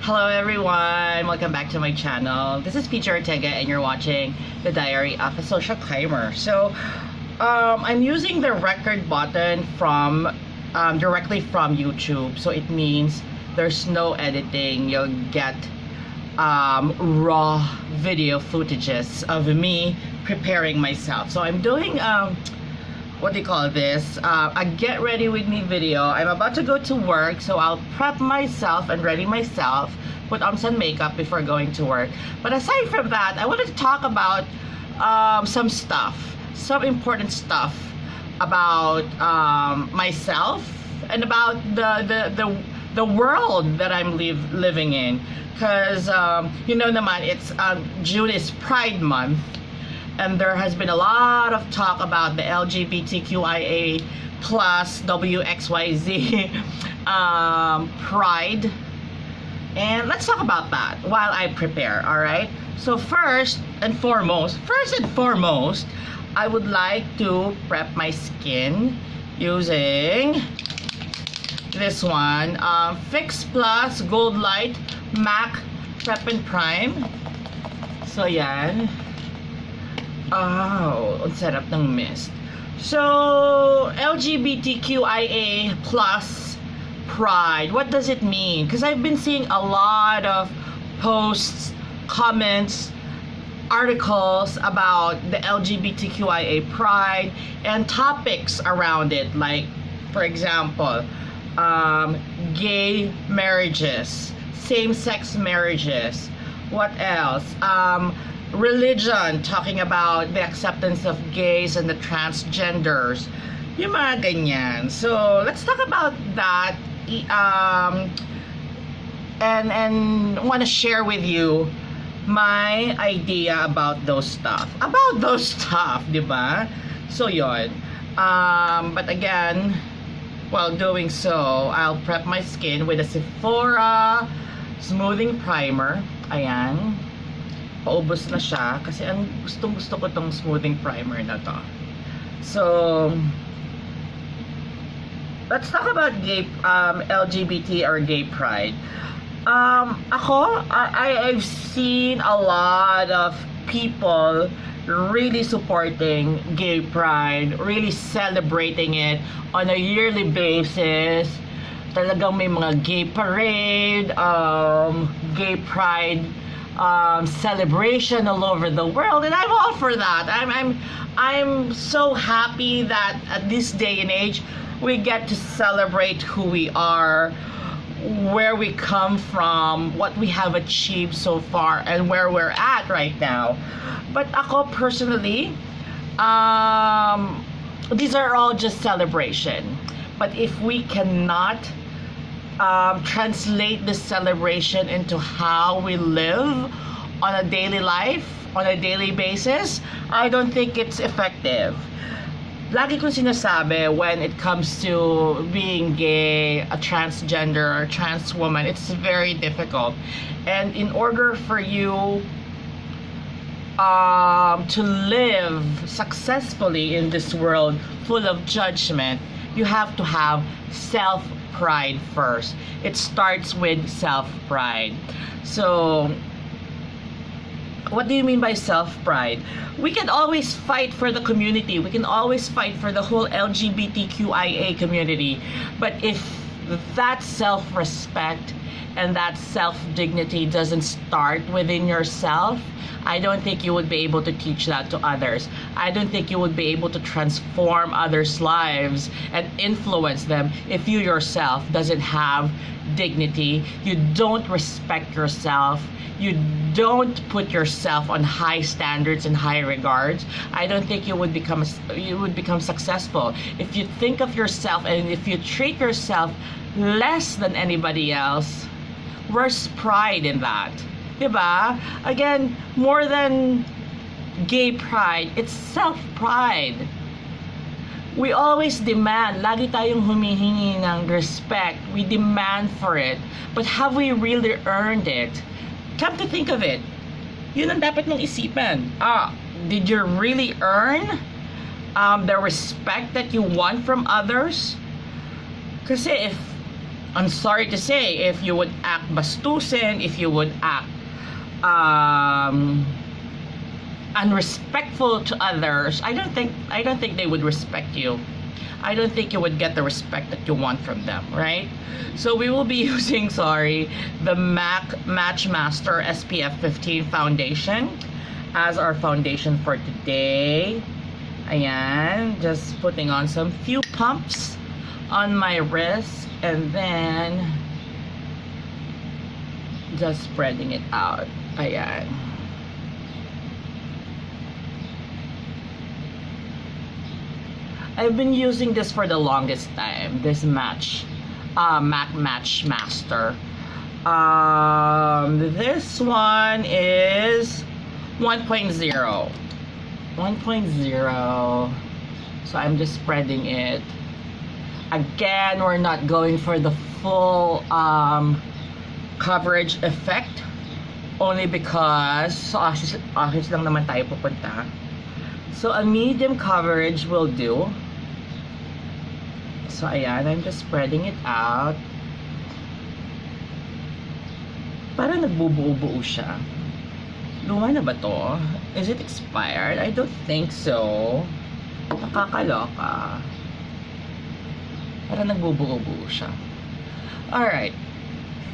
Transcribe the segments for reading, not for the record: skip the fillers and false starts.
Hello everyone! Welcome back to my channel. This is Peter Ortega and you're watching The Diary of a Social Climber. So, I'm using the record button from directly from YouTube. So it means there's no editing. You'll get raw video footages of me preparing myself. So I'm doing what do you call this, a get ready with me video. I'm about to go to work, so I'll prep myself and ready myself, put on some makeup before going to work. But aside from that, I wanted to talk about some important stuff about myself and about the world that I'm living in, because you know naman, it's June is Pride Month. And there has been a lot of talk about the LGBTQIA plus WXYZ pride. And let's talk about that while I prepare, alright? So first and foremost, I would like to prep my skin using this one, Fix Plus Gold Light MAC Prep and Prime. So yan. Oh, ang sarap ng mist. So, LGBTQIA plus pride. What does it mean? Because I've been seeing a lot of posts, comments, articles about the LGBTQIA pride and topics around it. Like, for example, gay marriages, same-sex marriages. What else? Religion, talking about the acceptance of gays and the transgenders, yung mga ganyan. So let's talk about that, and want to share with you my idea about those stuff, di ba? So yon. But again, while doing so, I'll prep my skin with a Sephora smoothing primer. Ayan, paubos na siya kasi ang gusto ko tong smoothing primer na to. So let's talk about gay LGBT or gay pride. I've seen a lot of people really supporting gay pride, really celebrating it on a yearly basis. Talagang may mga gay parade, gay pride celebration all over the world, and I'm all for that. I'm so happy that at this day and age we get to celebrate who we are, where we come from, what we have achieved so far, and where we're at right now. But ako personally, these are all just celebration. But if we cannot translate this celebration into how we live on a daily life, on a daily basis, I don't think it's effective. Lagi ko sinasabi, when it comes to being gay, a transgender, or trans woman, it's very difficult. And in order for you to live successfully in this world full of judgment, you have to have self-pride first. It starts with self-pride. So, what do you mean by self-pride? We can always fight for the community. We can always fight for the whole LGBTQIA community. But if that self-respect and that self-dignity doesn't start within yourself, I don't think you would be able to teach that to others. I don't think you would be able to transform others' lives and influence them if you yourself doesn't have dignity, you don't respect yourself, you don't put yourself on high standards and high regards. I don't think you would become successful. If you think of yourself and if you treat yourself less than anybody else, where's pride in that? Diba? Again, more than gay pride, it's self-pride. We always demand, lagi tayong humihingi ng respect. We demand for it. But have we really earned it? Come to think of it, yun ang dapat mong isipan. Did you really earn the respect that you want from others? Kasi if I'm sorry to say, if you would act bastusin, if you would act unrespectful to others, I don't think they would respect you. I don't think you would get the respect that you want from them, right? So we will be using, the MAC Matchmaster SPF 15 foundation as our foundation for today. Ayan, just putting on some few pumps on my wrist and then just spreading it out. Ayan. I've been using this for the longest time, this MAC Matchmaster. This one is 1.0. 1.0. So I'm just spreading it. Again, we're not going for the full coverage effect, only because office lang naman tayo pupunta. So a medium coverage will do. So ayan, I'm just spreading it out. Parang nagbubuo-buo siya. Luma na ba to? Is it expired? I don't think so. Nakakaloka. Parang nagbubuo-buo siya. Alright.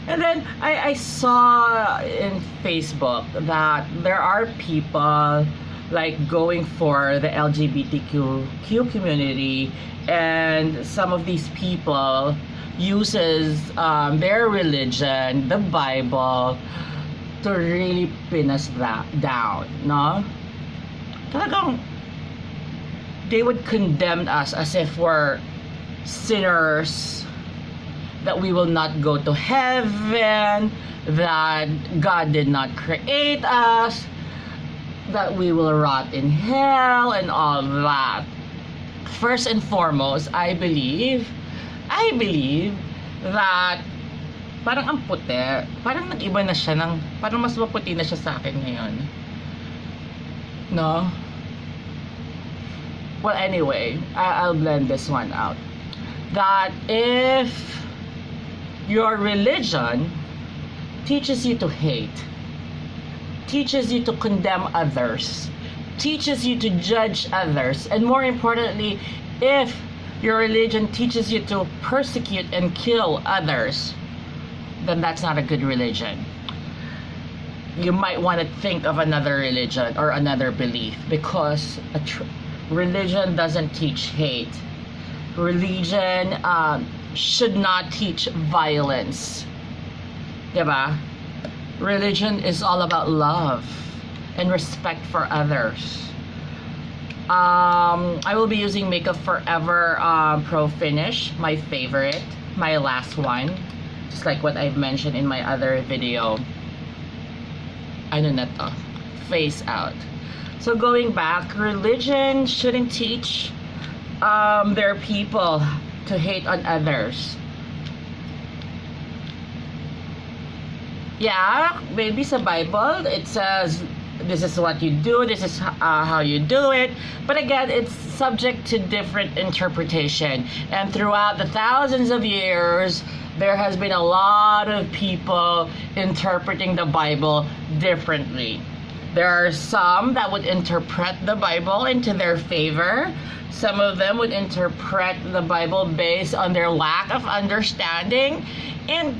And then I saw in Facebook that there are people like going for the LGBTQ community, and some of these people uses their religion, the Bible, to really pin us down, no? Talagang they would condemn us as if we're sinners, that we will not go to heaven, that God did not create us, that we will rot in hell, and all that. First and foremost, I believe that parang ang puti, parang nag-iba na siya ng, parang mas maputi na siya sa akin ngayon. No? Well, anyway, I'll blend this one out. That if your religion teaches you to hate, teaches you to condemn others, teaches you to judge others, and more importantly, if your religion teaches you to persecute and kill others, then that's not a good religion. You might want to think of another religion or another belief, because religion doesn't teach hate. Religion should not teach violence. Diba? Religion is all about love and respect for others. I will be using Makeup Forever Pro Finish, my favorite, my last one, just like what I've mentioned in my other video. Ano na to? Face out. So going back, religion shouldn't teach their people to hate on others. Yeah, maybe sa Bible it says this is what you do, this is how you do it, but again, it's subject to different interpretation, and throughout the thousands of years there has been a lot of people interpreting the Bible differently. There are some that would interpret the Bible into their favor. Some of them would interpret the Bible based on their lack of understanding, and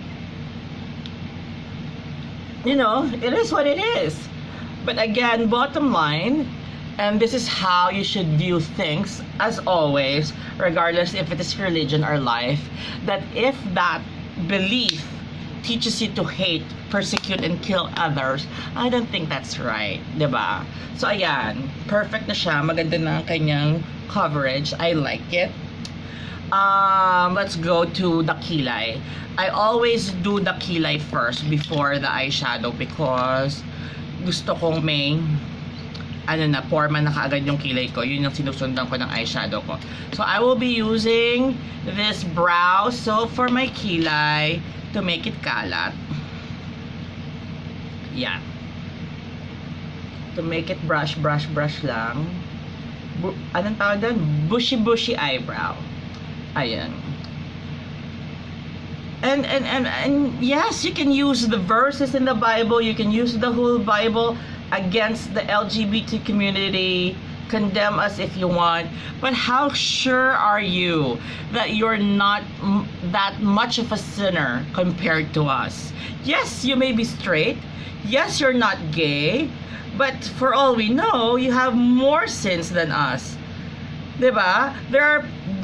you know, it is what it is. But again, bottom line, and this is how you should view things, as always, regardless if it is religion or life, that if that belief teaches you to hate, persecute, and kill others, I don't think that's right, diba? So ayan, perfect na siya, maganda na ang kanyang coverage, I like it. Let's go to the kilay. I always do the kilay first before the eyeshadow, because gusto kong may forma na kaagad yung kilay ko. Yun yung sinusundan ko ng eyeshadow ko. So I will be using this brow soap for my kilay to make it kalat. Yan. To make it brush lang. Anong tawag doon? Bushy eyebrow. Ayan. And yes, you can use the verses in the Bible, you can use the whole Bible against the LGBT community, condemn us if you want, but how sure are you that you're not that much of a sinner compared to us? Yes, you may be straight, yes, you're not gay, but for all we know, you have more sins than us. Diba? There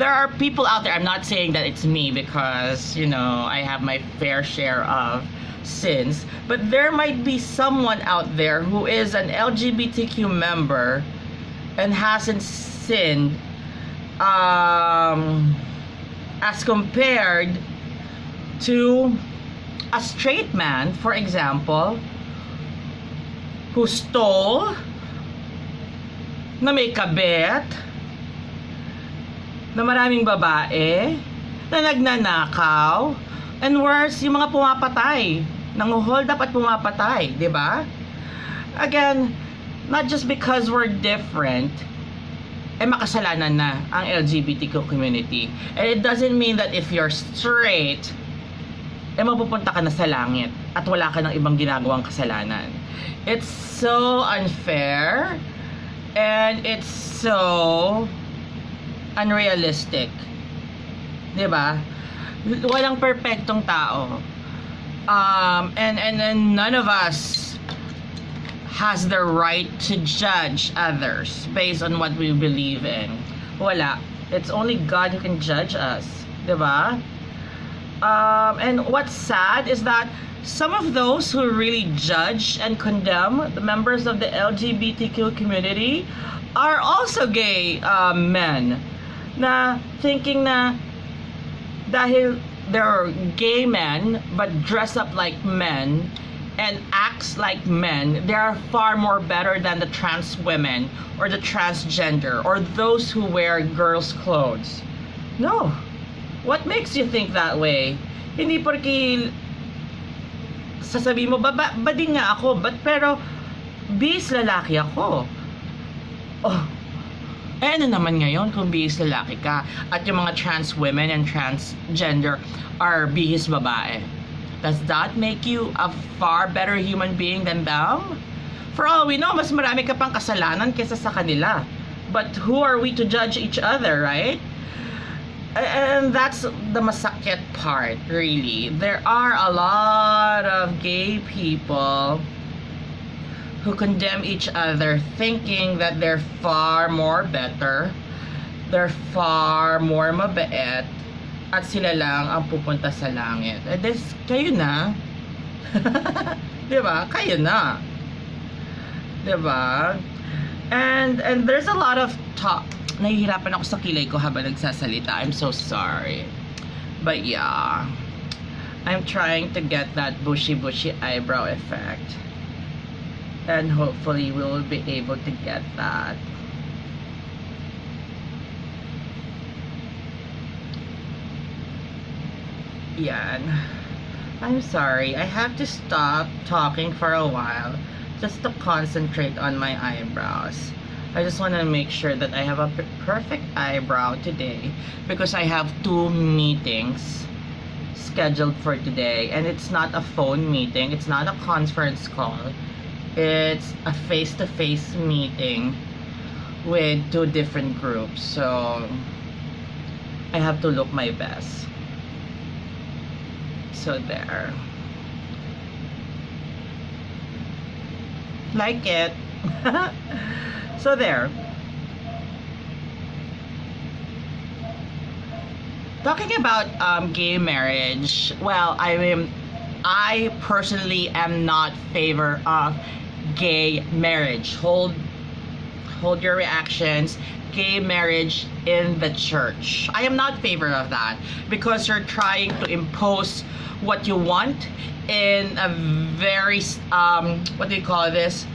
are people out there. I'm not saying that it's me because, I have my fair share of sins, but there might be someone out there who is an LGBTQ member and hasn't sinned as compared to a straight man, for example, who stole, na may kabit, na maraming babae, na nagnanakaw, and worse, yung mga pumapatay, nang-hold up at pumapatay, di ba? Again, not just because we're different, makasalanan na ang LGBTQ community. And it doesn't mean that if you're straight, mapupunta ka na sa langit at wala ka ng ibang ginagawang kasalanan. It's so unfair and it's so unrealistic. 'Di ba? Walang perpektong tao. And none of us has the right to judge others based on what we believe in. Wala. It's only God who can judge us, 'di ba? And what's sad is that some of those who really judge and condemn the members of the LGBTQ community are also gay men, na thinking na dahil they're gay men but dress up like men and acts like men, they are far more better than the trans women or the transgender or those who wear girls' clothes. No. What makes you think that way? Hindi porque sasabihin mo, bading nga ako, pero bis lalaki ako. Oh, ano naman ngayon kung bihis lalaki ka at yung mga trans women and transgender are bihis babae? Does that make you a far better human being than them? For all we know, mas marami ka pang kasalanan kaysa sa kanila. But who are we to judge each other, right? And that's the masakit part, really. There are a lot of gay people who condemn each other thinking that they're far more better, they're far more mabait, at sila lang ang pupunta sa langit. And this, kayo na. Diba? Kayo na. Diba? And there's a lot of talk. Nahihirapan ako sa kilay ko habang nagsasalita. I'm so sorry. But yeah, I'm trying to get that bushy eyebrow effect. And hopefully we will be able to get that. Yan. I'm sorry. I have to stop talking for a while just to concentrate on my eyebrows. I just want to make sure that I have a perfect eyebrow today because I have 2 meetings scheduled for today, and it's not a phone meeting, it's not a conference call, it's a face-to-face meeting with 2 different groups, so I have to look my best. So there. Like it. So there. Talking about gay marriage, well, I personally am not favor of gay marriage. Hold your reactions. Gay marriage in the church. I am not favor of that because you're trying to impose what you want in a very what do you call this?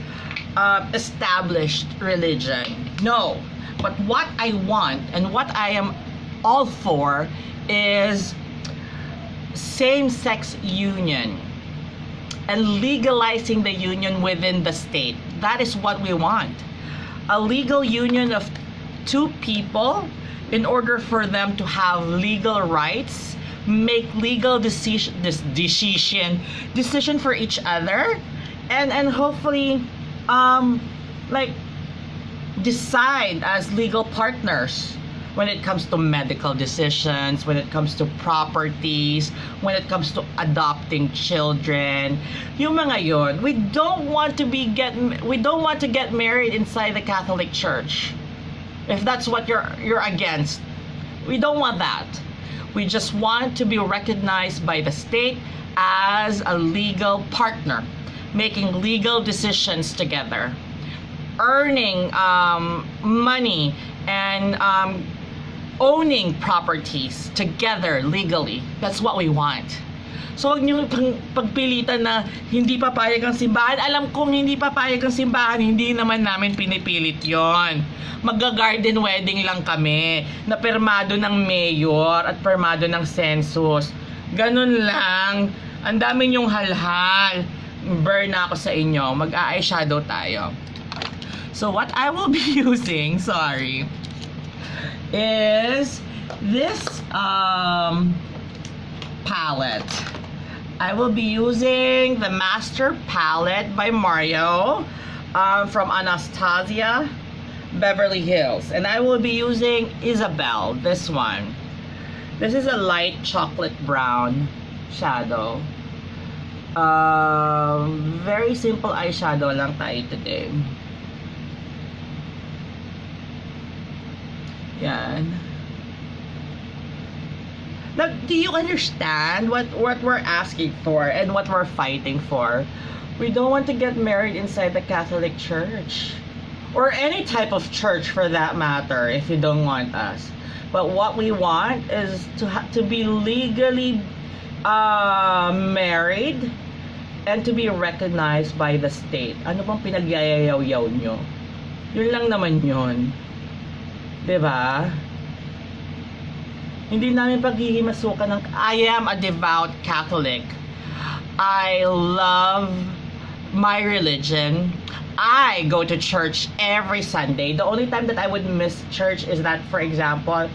Established religion. No. But what I want and what I am all for is same-sex union and legalizing the union within the state. That is what we want. A legal union of 2 people in order for them to have legal rights make legal decision for each other, and hopefully like decide as legal partners when it comes to medical decisions, when it comes to properties, when it comes to adopting children. Yung mga yon, we don't want to get married inside the Catholic Church. If that's what you're against, we don't want that. We just want to be recognized by the state as a legal partner, making legal decisions together, earning money, and owning properties together legally. That's what we want. So wag niyo pagpilitan na hindi papayag ang simbahan. Alam kong hindi papayag ang simbahan, hindi naman namin pinipilit yon. Magga-garden wedding lang kami na permado ng mayor at permado ng census. Ganun lang. Ang dami niyong halhal. Burn na ako sa inyo. Mag-eyeshadow tayo. So what I will be using, is this palette. I will be using the Master Palette by Mario from Anastasia Beverly Hills, and I will be using Isabel, this one. This is a light chocolate brown shadow. Very simple eyeshadow lang tayo today. Yan. Now, do you understand what we're asking for and what we're fighting for? We don't want to get married inside the Catholic Church. Or any type of church for that matter, if you don't want us. But what we want is to be legally married and to be recognized by the state. Ano bang pinagyayayaw-yaw nyo? Yun lang naman yun. Diba? Hindi namin paghihimasukan ng... I am a devout Catholic. I love my religion. I go to church every Sunday. The only time that I would miss church is that, for example,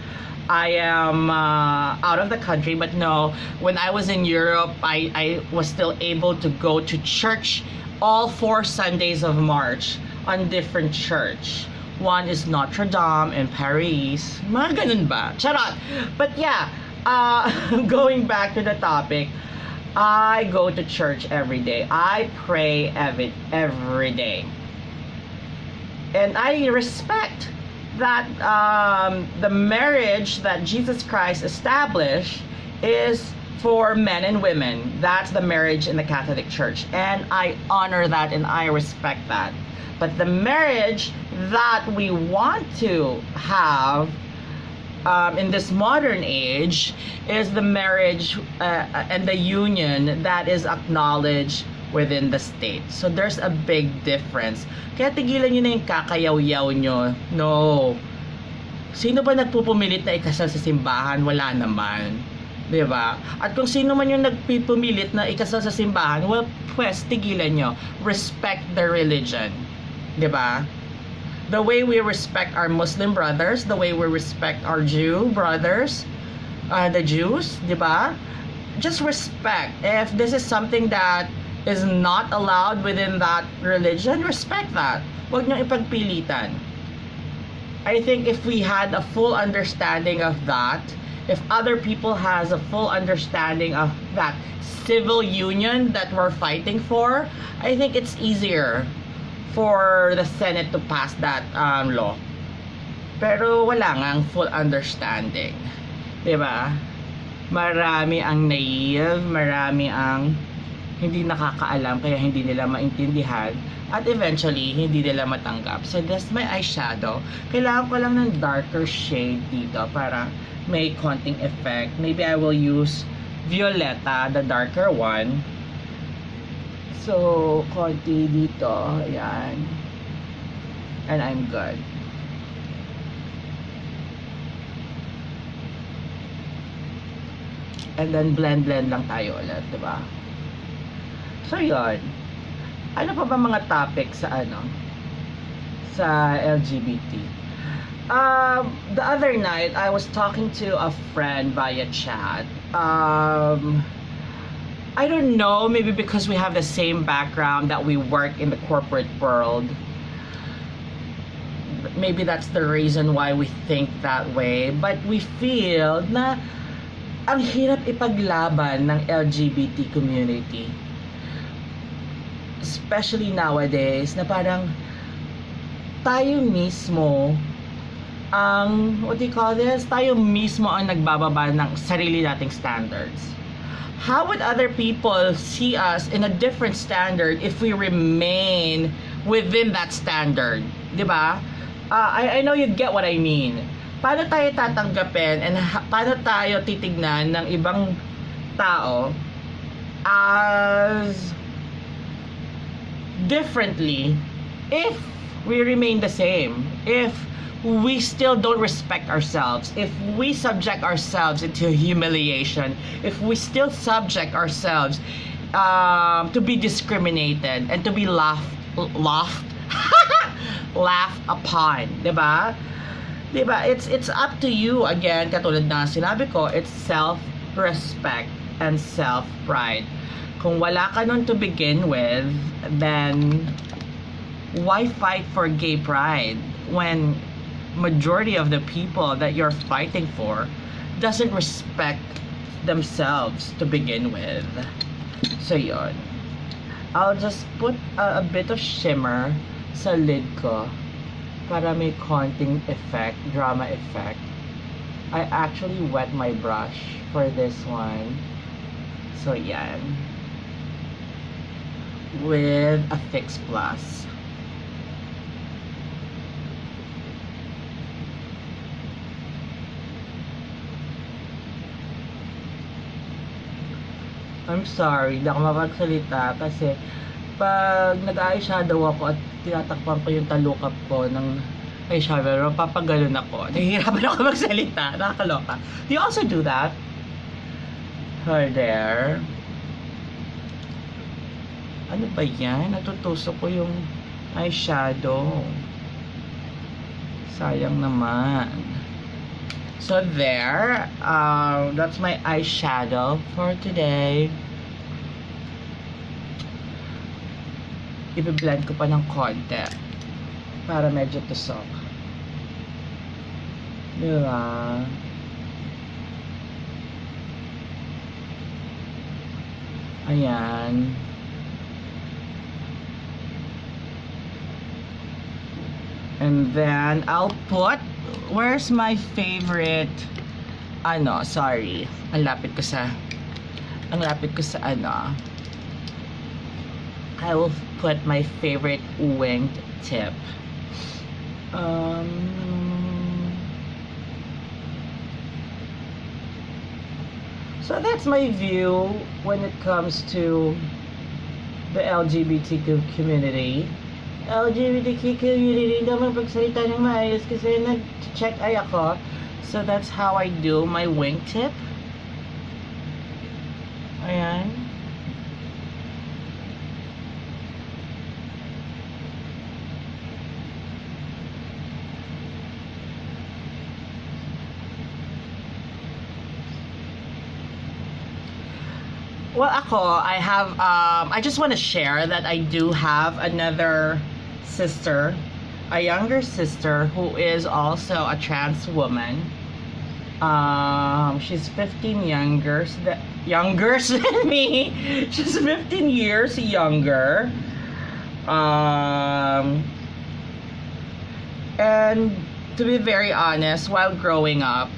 I am out of the country. But no, when I was in Europe, I was still able to go to church all 4 Sundays of March on different church. One is Notre Dame in Paris. Mga ganun ba? Charot! But yeah, going back to the topic, I go to church every day. I pray every day. And I respect that the marriage that Jesus Christ established is for men and women. That's the marriage in the Catholic Church. And I honor that and I respect that. But the marriage that we want to have in this modern age is the marriage and the union that is acknowledged within the state. So there's a big difference. Kaya tigilan nyo na yung kakayaw-yaw nyo. No. Sino ba nagpupumilit na ikasal sa simbahan? Wala naman. Diba? At kung sino man yung nagpupumilit na ikasal sa simbahan, well, pues, tigilan nyo. Respect the religion. Diba? The way we respect our Muslim brothers, the way we respect our Jew brothers, the Jews, diba? Just respect. If this is something that is not allowed within that religion, respect that. Huwag niyong ipagpilitan. I think if we had a full understanding of that, if other people has a full understanding of that civil union that we're fighting for, I think it's easier for the Senate to pass that law. Pero wala ngang full understanding. Diba? Marami ang naive, marami ang hindi nakakaalam, kaya hindi nila maintindihan, at eventually, hindi nila matanggap. So that's my eyeshadow. Kailangan ko lang ng darker shade dito para may konting effect. Maybe I will use Violeta, the darker one. So, konti dito. Ayan. And I'm good. And then, blend lang tayo ulit, diba? So, yun. Ano pa ba mga topic sa sa LGBT? The other night, I was talking to a friend via chat. Um, I don't know, maybe because we have the same background, that we work in the corporate world. Maybe that's the reason why we think that way. But we feel na ang hirap ipaglaban ng LGBT community. Especially nowadays, na parang tayo mismo ang, what do you call this? Tayo mismo ang nagbababa ng sarili nating standards. How would other people see us in a different standard if we remain within that standard? Diba? I know you get what I mean. Paano tayo tatanggapin and paano tayo titignan ng ibang tao as differently if we remain the same? If we still don't respect ourselves, if we subject ourselves into humiliation, if we still subject ourselves to be discriminated and to be laughed upon, diba? Diba? It's up to you, again, katulad na sinabi ko, it's self-respect and self-pride. Kung wala ka nun to begin with, then why fight for gay pride when majority of the people that you're fighting for doesn't respect themselves to begin with? So yun, I'll just put a bit of shimmer sa lid ko para may konting effect, drama effect. I actually wet my brush for this one. So yan, with a Fix Plus. I'm sorry, hindi ako mapagsalita kasi pag nag-eyeshadow ako at tinatakpan ko yung talukap ko ng eyeshadow, papagalan ako. Nahihirapan ako magsalita. Nakakaloka. Do you also do that? Her there. Ano ba yan? Natutusok ko yung eyeshadow. Sayang naman. So there, that's my eyeshadow for today. I-blend ko pa ng konti para medyo tusok. Diba? Ayan. And then I'll put, where's my favorite, sorry, ang lapit ko sa I will put my favorite winged tip. So that's my view when it comes to the LGBTQ community. LGBTQ community, naman pagsalita ng maayos kasi nag-check ay ako. So that's how I do my wingtip. Ayan. Well, ako, I just want to share that I do have another sister, a younger sister, who is also a trans woman. She's 15 younger than me. She's 15 years younger. And to be very honest, while growing up,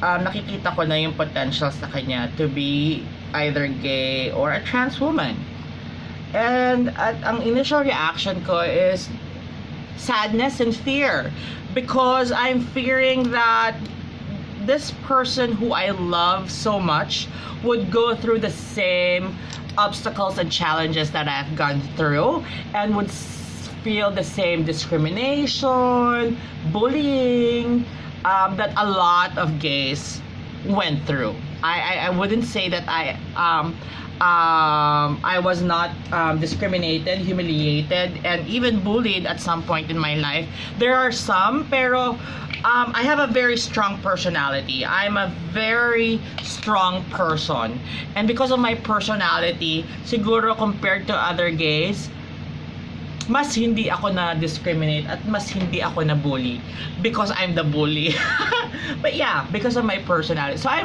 nakikita ko na yung potential sa kanya to be either gay or a trans woman. And ang initial reaction ko is sadness and fear, because I'm fearing that this person who I love so much would go through the same obstacles and challenges that I've gone through, and would feel the same discrimination, bullying, that a lot of gays went through. I wouldn't say that I was not discriminated, humiliated, and even bullied at some point in my life. There are some, pero I have a very strong personality. I'm a very strong person. And because of my personality, siguro compared to other gays, mas hindi ako na-discriminate at mas hindi ako na-bully because I'm the bully. But yeah, because of my personality. So I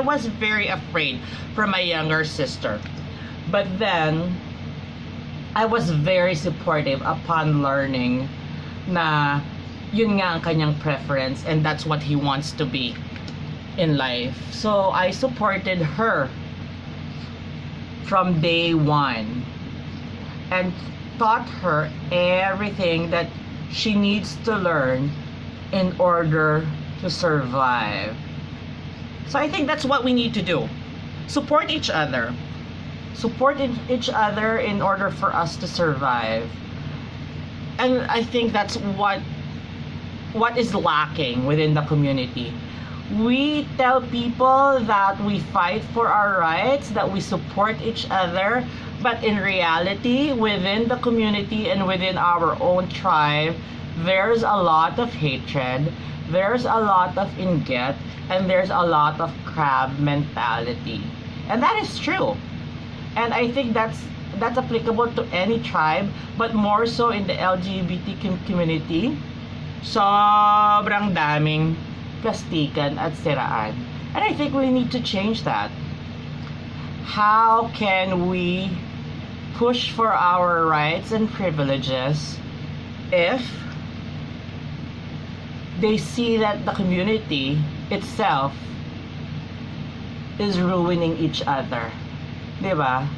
was very afraid for my younger sister. But then, I was very supportive upon learning na yun nga ang kanyang preference and that's what he wants to be in life. So I supported her from day one and taught her everything that she needs to learn in order to survive. So I think that's what we need to do. Support each other. Support each other in order for us to survive. And I think that's what is lacking within the community. We tell people that we fight for our rights, that we support each other, but in reality, within the community and within our own tribe, there's a lot of hatred, there's a lot of inget, and there's a lot of crab mentality. And that is true. And I think that's applicable to any tribe, but more so in the LGBT community. Sobrang daming plastikan at siraan. And I think we need to change that. How can we push for our rights and privileges if they see that the community itself is ruining each other? Diba?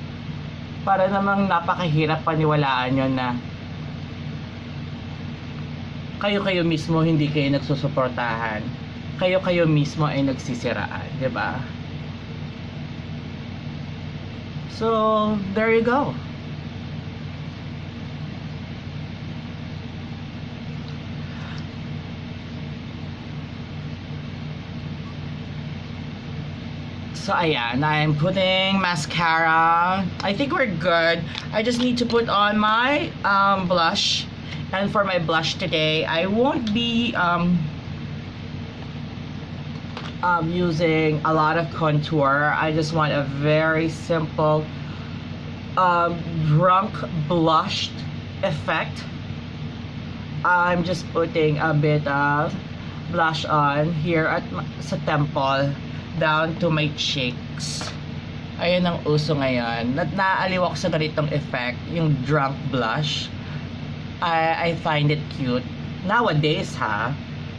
Para namang napakahirap paniwalaan yun na kayo mismo hindi kayo nagsusuportahan. Kayo mismo ay nagsisiraan. Diba? So, there you go. So ayan, I'm putting mascara. I think we're good. I just need to put on my blush. And for my blush today, I won't be using a lot of contour. I just want a very simple drunk blushed effect. I'm just putting a bit of blush on here at sa temple, down to my cheeks. Ayun ang uso ngayon. Naaaliw ako sa ganitong effect, yung drunk blush. I find it cute nowadays, ha.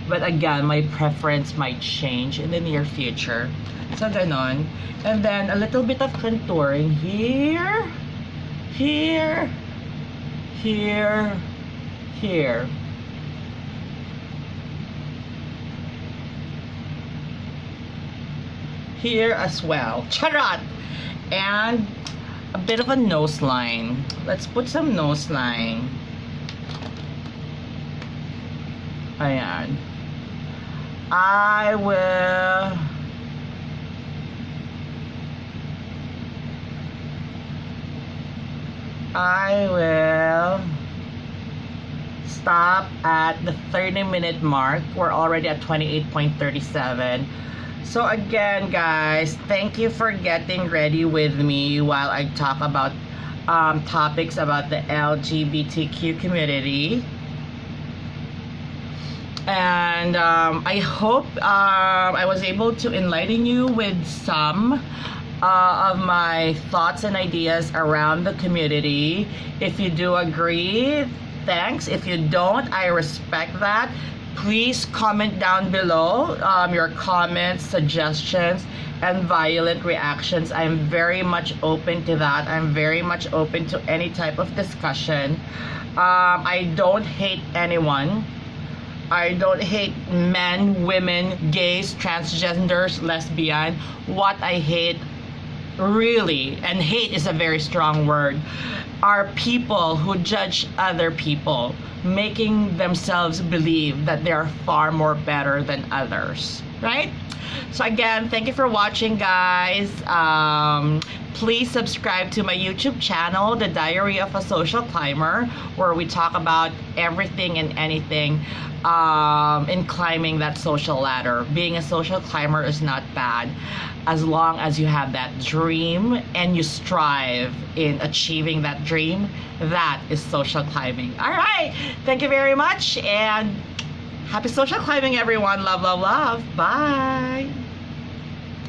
But again, my preference might change in the near future. So ganon. And then a little bit of contouring here, here, here, here. Here as well. Charot! And a bit of a nose line. Let's put some nose line. Ayan. I will stop at the 30-minute mark. We're already at 28.37. So again, guys, thank you for getting ready with me while I talk about topics about the LGBTQ community. And I hope I was able to enlighten you with some of my thoughts and ideas around the community. If you do agree, thanks. If you don't, I respect that. Please comment down below your comments, suggestions, and violent reactions. I'm very much open to that. I'm very much open to any type of discussion. I don't hate anyone. I don't hate men, women, gays, transgenders, lesbian. What I hate, really, and hate is a very strong word, are people who judge other people, making themselves believe that they are far more better than others. right? So again, thank you for watching, guys. Please subscribe to my YouTube channel, The Diary of a Social Climber, where we talk about everything and anything in climbing that social ladder. Being a social climber is not bad as long as you have that dream and you strive in achieving that dream. That is social climbing. All right, thank you very much, and happy social climbing, everyone. Love, love, love. Bye.